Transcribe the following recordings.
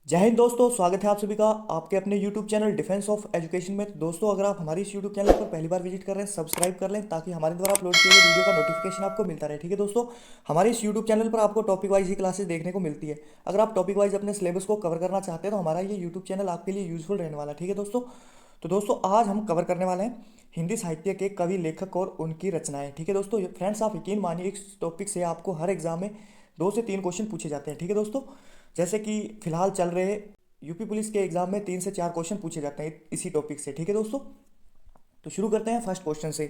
जय हिंद दोस्तों, स्वागत है आप सभी का आपके अपने YouTube channel defence of education में। तो दोस्तों, अगर आप हमारे इस YouTube चैनल पर पहली बार विजिट कर रहे हैं, सब्सक्राइब कर लें ताकि हमारे द्वारा अपलोड किए गए वीडियो का नोटिफिकेशन आपको मिलता रहे। ठीक है दोस्तों, हमारे इस YouTube चैनल पर आपको टॉपिक वाइज ही क्लासेस देखने को मिलती है। अगर आप टॉपिक वाइज अपने सिलेबस को कवर करना चाहते हैं तो हमारा ये यूट्यूब चैनल आपके लिए यूजफुल रहने वाला है। ठीक है दोस्तों, तो दोस्तों आज हम कवर करने वाले हैं हिंदी साहित्य के कवि, लेखक और उनकी रचनाएं। ठीक है दोस्तों, फ्रेंड्स आप यकीन मानिए इस टॉपिक से आपको हर एग्जाम में 2 से 3 क्वेश्चन पूछे जाते हैं। ठीक है दोस्तों, जैसे कि फिलहाल चल रहे यूपी पुलिस के एग्जाम में 3 से 4 क्वेश्चन पूछे जाते हैं इसी टॉपिक से। ठीक है दोस्तों, तो शुरू करते हैं फर्स्ट क्वेश्चन से।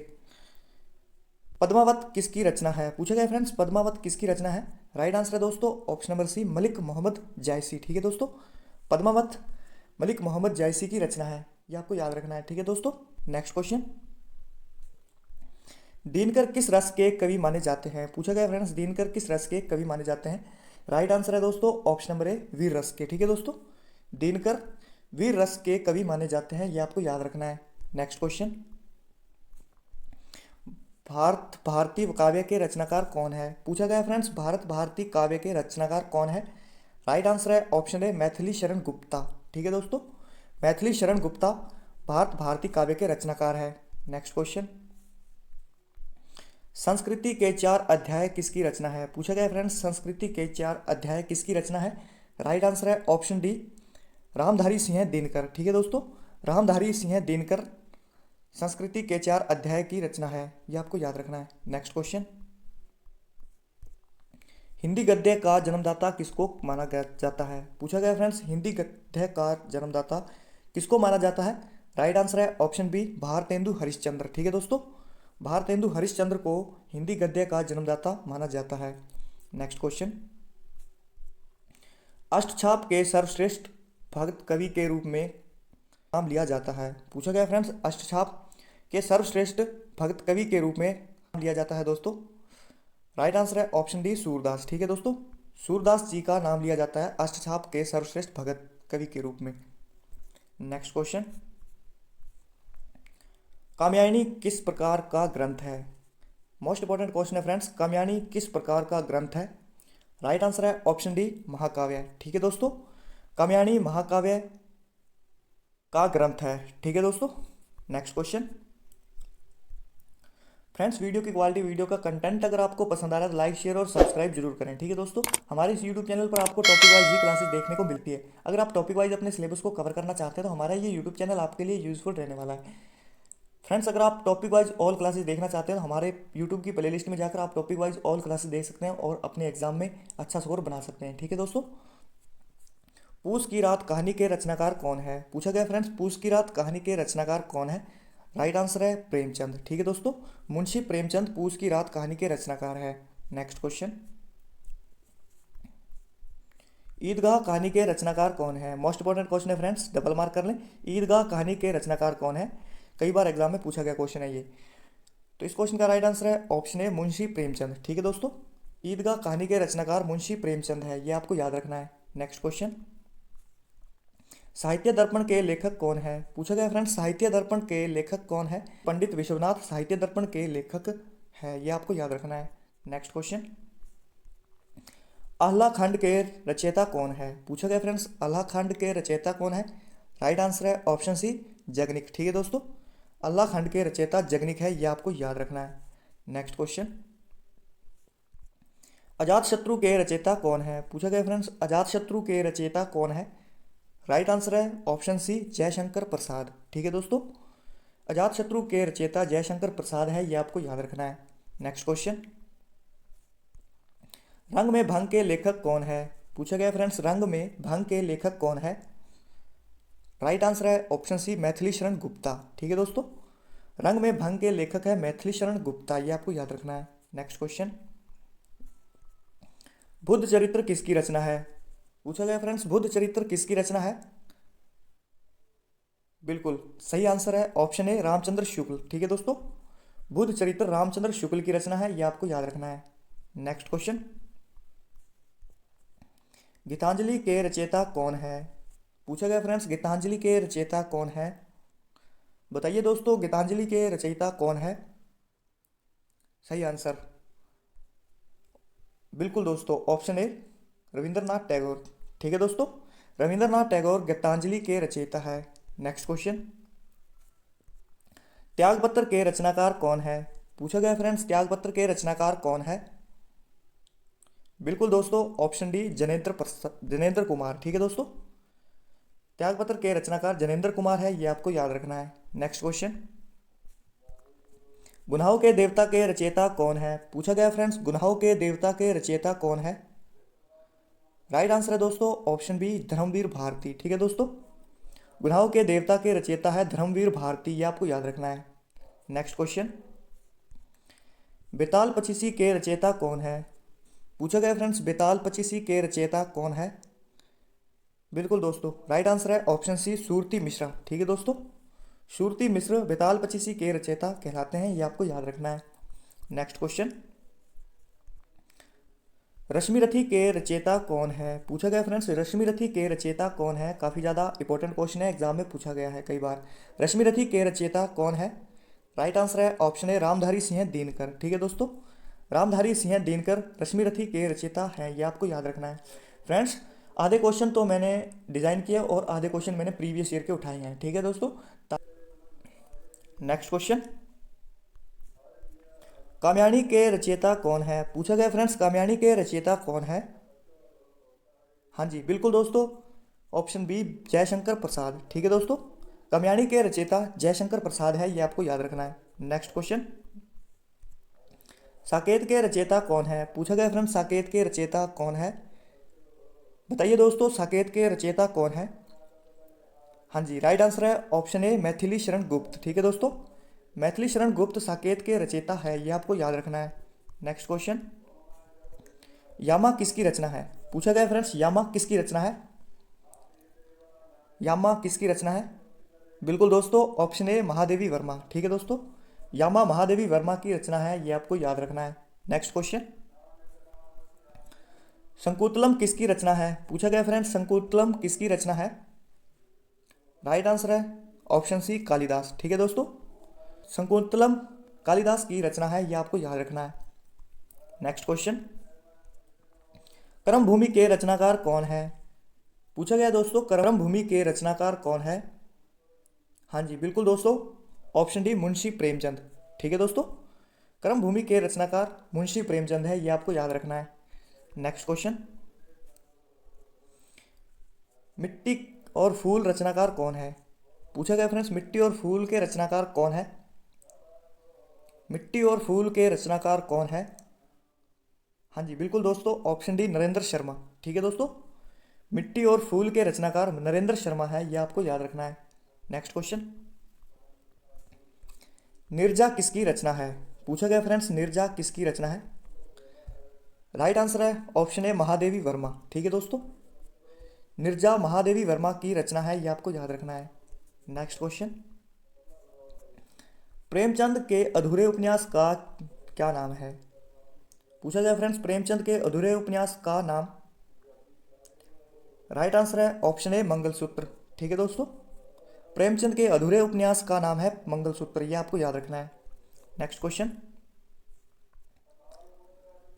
पद्मावत किसकी रचना है? पूछा गया फ्रेंड्स, पद्मावत किसकी रचना है? राइट आंसर है दोस्तों option number C, Malik Muhammad Jayasi. ठीक है दोस्तों, पद्मावत मलिक मोहम्मद जायसी की रचना है, ये आपको याद रखना है। ठीक है दोस्तों, नेक्स्ट क्वेश्चन। दिनकर किस रस के कवि माने जाते हैं? पूछा गया फ्रेंड्स, दिनकर किस रस के कवि माने जाते हैं? राइट आंसर है दोस्तों ऑप्शन नंबर ए, वीर रस के। ठीक है दोस्तों, दिनकर वीर रस के कवि माने जाते हैं, ये आपको याद रखना है। Next question. भारतीय काव्य के रचनाकार कौन है? पूछा गया फ्रेंड्स, भारत भारती काव्य के रचनाकार कौन है? राइट आंसर है ऑप्शन ए, मैथिली शरण गुप्ता। ठीक है दोस्तों, मैथिली शरण गुप्ता भारत भारती काव्य के रचनाकार है। Next question. संस्कृति के 4 अध्याय किसकी रचना है? पूछा गया फ्रेंड्स, संस्कृति के 4 अध्याय किसकी रचना है? राइट आंसर है ऑप्शन डी, रामधारी सिंह दिनकर। ठीक है दोस्तों, रामधारी सिंह दिनकर संस्कृति के 4 अध्याय की रचना है, यह आपको याद रखना है। Next question. हिंदी गद्य का जन्मदाता किसको माना जाता है? पूछा गया फ्रेंड्स, हिंदी गद्य का जन्मदाता किसको माना जाता है? राइट आंसर है ऑप्शन बी, भारतेंदु हरिश्चंद्र। ठीक है दोस्तों, भारतेंदु हरिश्चंद्र को हिंदी गद्य का जन्मदाता माना जाता है। Next question. अष्टछाप के सर्वश्रेष्ठ भक्त कवि के रूप में नाम लिया जाता है? पूछा गया फ्रेंड्स, अष्टछाप के सर्वश्रेष्ठ भक्त कवि के रूप में नाम लिया जाता है दोस्तों। राइट आंसर है ऑप्शन डी, सूरदास। ठीक है दोस्तों, सूरदास जी का नाम लिया जाता है अष्टछाप के सर्वश्रेष्ठ भगत कवि के रूप में। Next question. कात्यायनी किस प्रकार का ग्रंथ है? मोस्ट इंपॉर्टेंट क्वेश्चन है फ्रेंड्स, कात्यायनी किस प्रकार का ग्रंथ है? राइट आंसर है ऑप्शन डी, महाकाव्य। ठीक है दोस्तों, कात्यायनी महाकाव्य का ग्रंथ है। ठीक है दोस्तों, नेक्स्ट क्वेश्चन। फ्रेंड्स, वीडियो की क्वालिटी, वीडियो का कंटेंट अगर आपको पसंद आ रहा है तो लाइक, शेयर और सब्सक्राइब जरूर करें। ठीक है दोस्तों, हमारे इस यूट्यूब चैनल पर आपको टॉपिक वाइज ही क्लासेस देखने को मिलती है। अगर आप टॉपिक वाइज अपने सिलेबस को कवर करना चाहते हैं तो हमारा ये यूट्यूब चैनल आपके लिए यूजफुल रहने वाला है। फ्रेंड्स, अगर आप टॉपिक वाइज ऑल क्लासेस देखना चाहते हैं तो हमारे यूट्यूब की प्लेलिस्ट में जाकर आप टॉपिक वाइज ऑल क्लासेस देख सकते हैं और अपने एग्जाम में अच्छा स्कोर बना सकते हैं। ठीक है दोस्तों, पूस की रात कहानी के रचनाकार कौन है? पूछा गया फ्रेंड्स, पूस की रात कहानी के रचनाकार कौन है? राइट आंसर है प्रेमचंद। ठीक है दोस्तों, मुंशी प्रेमचंद पूस की रात कहानी के रचनाकार है। Next question. ईदगाह कहानी के रचनाकार कौन है? मोस्ट इंपॉर्टेंट क्वेश्चन है फ्रेंड्स, डबल मार्क कर लें। ईदगाह कहानी के रचनाकार कौन है? कई बार एग्जाम में पूछा गया क्वेश्चन है ये। तो इस क्वेश्चन का राइट आंसर है ऑप्शन ए, मुंशी प्रेमचंद। ठीक है दोस्तों, ईदगाह कहानी के रचनाकार मुंशी प्रेमचंद है, ये आपको याद रखना है। Next question. साहित्य दर्पण के लेखक कौन है? पूछा गया फ्रेंड्स, साहित्य दर्पण के लेखक कौन है? पंडित विश्वनाथ साहित्य दर्पण के लेखक है, ये आपको याद रखना है। Next question. आल्हा खंड के रचयिता कौन है? पूछा गया फ्रेंड्स, आल्हा खंड के रचयिता कौन है? राइट आंसर है ऑप्शन सी, जगनिक। ठीक है दोस्तों, आल्हा खंड के रचयिता जगनिक है, ये आपको याद रखना है। Next question. अजात शत्रु के रचयिता कौन है? पूछा गया फ्रेंड्स, अजात शत्रु के रचयिता कौन है? राइट आंसर है ऑप्शन सी, जयशंकर प्रसाद। ठीक है दोस्तों, अजात शत्रु के रचयिता जयशंकर प्रसाद है, ये आपको याद रखना है। Next question. रंग में भंग के लेखक कौन है? पूछा गया फ्रेंड्स, रंग में भंग के लेखक कौन है? राइट आंसर है ऑप्शन सी, मैथिली शरण गुप्ता। ठीक है दोस्तों, रंग में भंग के लेखक है मैथिली शरण गुप्ता, ये आपको याद रखना है। Next question. बुद्ध चरित्र किसकी रचना है? पूछा गया फ्रेंड्स, बुद्ध चरित्र किसकी रचना है? बिल्कुल सही आंसर है ऑप्शन ए, रामचंद्र शुक्ल। ठीक है दोस्तों, बुद्ध चरित्र रामचंद्र शुक्ल की रचना है, यह आपको याद रखना है। Next question. गीतांजलि के रचयिता कौन है? पूछा गया फ्रेंड्स, गीतांजलि के रचयिता कौन है? बताइए दोस्तों, गीतांजलि के रचयिता कौन है? सही आंसर बिल्कुल दोस्तों ऑप्शन ए, रविंद्रनाथ टैगोर। ठीक है दोस्तों, रविंद्रनाथ टैगोर गीतांजलि के रचयिता है। नेक्स्ट क्वेश्चन, त्यागपत्र के रचनाकार कौन है? पूछा गया फ्रेंड्स, त्यागपत्र के रचनाकार कौन है? बिल्कुल दोस्तों, ऑप्शन डी जनेंद्र कुमार। ठीक है दोस्तों, त्यागपत्र के रचनाकार जनेंद्र कुमार है, ये आपको याद रखना है। नेक्स्ट क्वेश्चन, गुनाहों के देवता के रचयिता कौन है? पूछा गया फ्रेंड्स, गुनाहों के देवता के रचयिता कौन है? राइट आंसर है दोस्तों ऑप्शन बी धर्मवीर भारती। ठीक है दोस्तों, गुनाहों के देवता के रचयिता है धर्मवीर भारती, ये आपको याद रखना है। नेक्स्ट क्वेश्चन, बेताल पचीसी के रचयिता कौन है? पूछा गया फ्रेंड्स, बेताल पचीसी के रचयिता कौन है? बिल्कुल दोस्तों, राइट आंसर है ऑप्शन सी सुरती मिश्रा। ठीक है दोस्तों, सुरती मिश्र बेताल पचीसी के रचयिता कहलाते हैं, ये आपको याद रखना है। नेक्स्ट क्वेश्चन, रश्मिरथी के रचयिता कौन है? पूछा गया फ्रेंड्स, रश्मिरथी के रचयिता कौन है? काफ़ी ज़्यादा इंपॉर्टेंट क्वेश्चन है, एग्जाम में पूछा गया है कई बार। रश्मिरथी के रचयिता कौन है? राइट आंसर है ऑप्शन ए रामधारी सिंह दिनकर। ठीक है दोस्तों, रामधारी सिंह दिनकर रश्मिरथी के रचयिता हैं, ये आपको याद रखना है। फ्रेंड्स, आधे क्वेश्चन तो मैंने डिज़ाइन किए और आधे क्वेश्चन मैंने प्रीवियस ईयर के उठाए हैं। ठीक है दोस्तों, नेक्स्ट क्वेश्चन, कामयानी के रचयिता कौन है? पूछा गया फ्रेंड्स, कामयानी के रचयिता कौन है? हाँ जी बिल्कुल दोस्तों, ऑप्शन बी जयशंकर प्रसाद। ठीक है दोस्तों, कामयानी के रचयिता जयशंकर प्रसाद है, ये आपको याद रखना है। नेक्स्ट क्वेश्चन, साकेत के रचयिता कौन है? पूछा गया फ्रेंड्स, साकेत के रचयिता कौन है? बताइए दोस्तों, साकेत के रचयिता कौन है? हाँ जी, राइट आंसर है ऑप्शन ए मैथिली शरण गुप्त। ठीक है दोस्तों, मैथिली शरण गुप्त साकेत के रचयिता है, ये आपको याद रखना है। नेक्स्ट क्वेश्चन, यामा किसकी रचना है? पूछा गया फ्रेंड्स, यामा किसकी रचना है? यामा किसकी रचना है? बिल्कुल दोस्तों, ऑप्शन ए महादेवी वर्मा। ठीक है दोस्तों, यामा महादेवी वर्मा की रचना है, ये आपको याद रखना है। नेक्स्ट क्वेश्चन, संकुतलम किसकी रचना है? पूछा गया फ्रेंड्स, संकुतलम किसकी रचना है? राइट आंसर है ऑप्शन सी कालिदास। ठीक है दोस्तों, संकुतलम कालिदास की रचना है, यह आपको याद रखना है। नेक्स्ट क्वेश्चन, कर्म भूमि के रचनाकार कौन है? पूछा गया दोस्तों, कर्म भूमि के रचनाकार कौन है? हाँ जी बिल्कुल दोस्तों, ऑप्शन डी मुंशी प्रेमचंद। ठीक है दोस्तों, कर्म भूमि के रचनाकार मुंशी प्रेमचंद है, यह आपको याद रखना है। नेक्स्ट क्वेश्चन, मिट्टी और फूल रचनाकार कौन है? पूछा गया फ्रेंड्स, मिट्टी और फूल के रचनाकार कौन है? मिट्टी और फूल के रचनाकार कौन है? हाँ जी बिल्कुल दोस्तों, ऑप्शन डी नरेंद्र शर्मा। ठीक है दोस्तों, मिट्टी और फूल के रचनाकार नरेंद्र शर्मा है, यह आपको याद रखना है। नेक्स्ट क्वेश्चन, निर्जा किसकी रचना है? पूछा गया फ्रेंड्स, निर्जा किसकी रचना है? राइट आंसर है ऑप्शन ए महादेवी वर्मा। ठीक है दोस्तों, निर्जा महादेवी वर्मा की रचना है, यह आपको याद रखना है। नेक्स्ट क्वेश्चन, प्रेमचंद के अधूरे उपन्यास का क्या नाम है? पूछा गया फ्रेंड्स, प्रेमचंद के अधूरे उपन्यास का नाम? राइट आंसर है ऑप्शन ए मंगलसूत्र। ठीक है दोस्तों, प्रेमचंद के अधूरे उपन्यास का नाम है मंगलसूत्र, यह आपको याद रखना है। नेक्स्ट क्वेश्चन,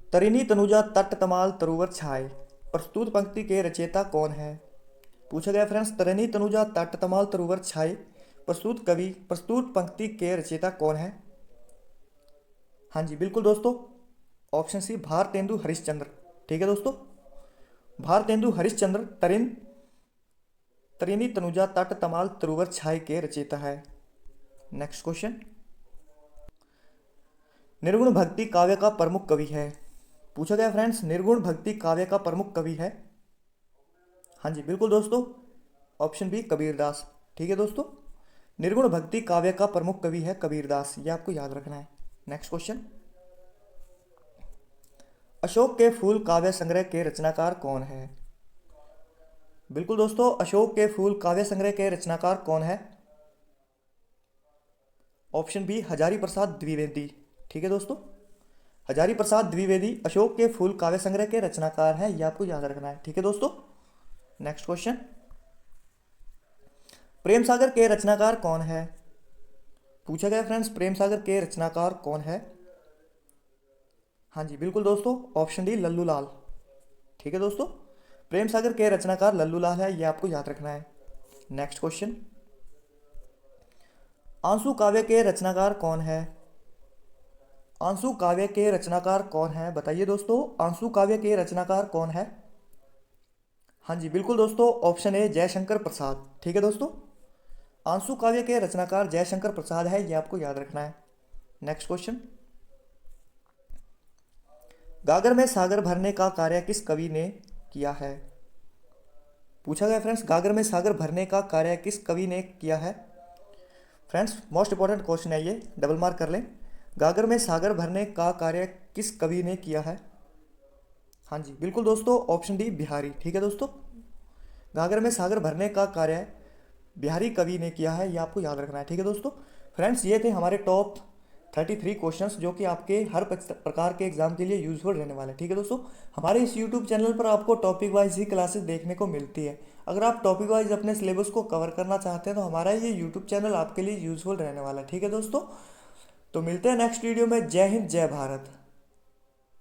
तरिणी तनुजा तट तमाल तरुवर छाए प्रस्तुत पंक्ति के रचयिता कौन है? पूछा गया फ्रेंड्स, तरिणी तनुजा तट तमाल तरुवर छाए प्रस्तुत पंक्ति के रचयिता कौन है? हाँ जी बिल्कुल दोस्तों, ऑप्शन सी भारतेंदु हरिश्चंद्र। ठीक है दोस्तों, भारतेंदु हरिश्चंद्र तरिणी तनुजा तट तमाल तरुवर छाए के रचयिता है। नेक्स्ट क्वेश्चन, निर्गुण भक्ति काव्य का प्रमुख कवि है? पूछा गया फ्रेंड्स, निर्गुण भक्ति काव्य का प्रमुख कवि है? हाँ जी बिल्कुल दोस्तों, ऑप्शन बी कबीरदास। ठीक है दोस्तों, निर्गुण भक्ति काव्य का प्रमुख कवि है कबीरदास, ये आपको याद रखना है। नेक्स्ट क्वेश्चन, अशोक के फूल काव्य संग्रह के रचनाकार कौन है? बिल्कुल दोस्तों, अशोक के फूल काव्य संग्रह के रचनाकार कौन है? Option B Hazari Prasad Dwivedi. ठीक है दोस्तों, हजारी प्रसाद द्विवेदी अशोक के फूल काव्य संग्रह के रचनाकार हैं, यह आपको याद रखना है। ठीक है दोस्तों, नेक्स्ट क्वेश्चन, प्रेम सागर के रचनाकार कौन है? पूछा गया फ्रेंड्स, प्रेम सागर के रचनाकार कौन है? हाँ जी बिल्कुल दोस्तों, ऑप्शन डी लल्लू लाल। ठीक है दोस्तों, प्रेम सागर के रचनाकार लल्लू लाल है, ये आपको याद रखना है। नेक्स्ट क्वेश्चन, आंसू काव्य के रचनाकार कौन है? आंसू काव्य के रचनाकार कौन है, बताइए दोस्तों, आंसू काव्य के रचनाकार कौन है? हाँ जी बिल्कुल दोस्तों, ऑप्शन ए जयशंकर प्रसाद। ठीक है दोस्तों, आंसू काव्य के रचनाकार जयशंकर प्रसाद है, ये आपको याद रखना है। नेक्स्ट क्वेश्चन, गागर में सागर भरने का कार्य किस कवि ने किया है? पूछा गया फ्रेंड्स, गागर में सागर भरने का कार्य किस कवि ने किया है? फ्रेंड्स मोस्ट इंपॉर्टेंट क्वेश्चन है ये, डबल मार्क कर लें। गागर में सागर भरने का कार्य किस कवि ने किया है? हाँ जी बिल्कुल दोस्तों, ऑप्शन डी बिहारी। ठीक है दोस्तों, गागर में सागर भरने का कार्य बिहारी कवि ने किया है, ये आपको याद रखना है। ठीक है दोस्तों, फ्रेंड्स ये थे हमारे टॉप 33 क्वेश्चंस जो कि आपके हर प्रकार के एग्जाम के लिए यूजफुल रहने वाले हैं। ठीक है दोस्तों, हमारे इस यूट्यूब चैनल पर आपको टॉपिक वाइज ही क्लासेस देखने को मिलती है। अगर आप टॉपिक वाइज अपने सिलेबस को कवर करना चाहते हैं तो हमारा ये यूट्यूब चैनल आपके लिए यूजफुल रहने वाला है। ठीक है दोस्तों, तो मिलते हैं नेक्स्ट वीडियो में। जय हिंद, जय भारत।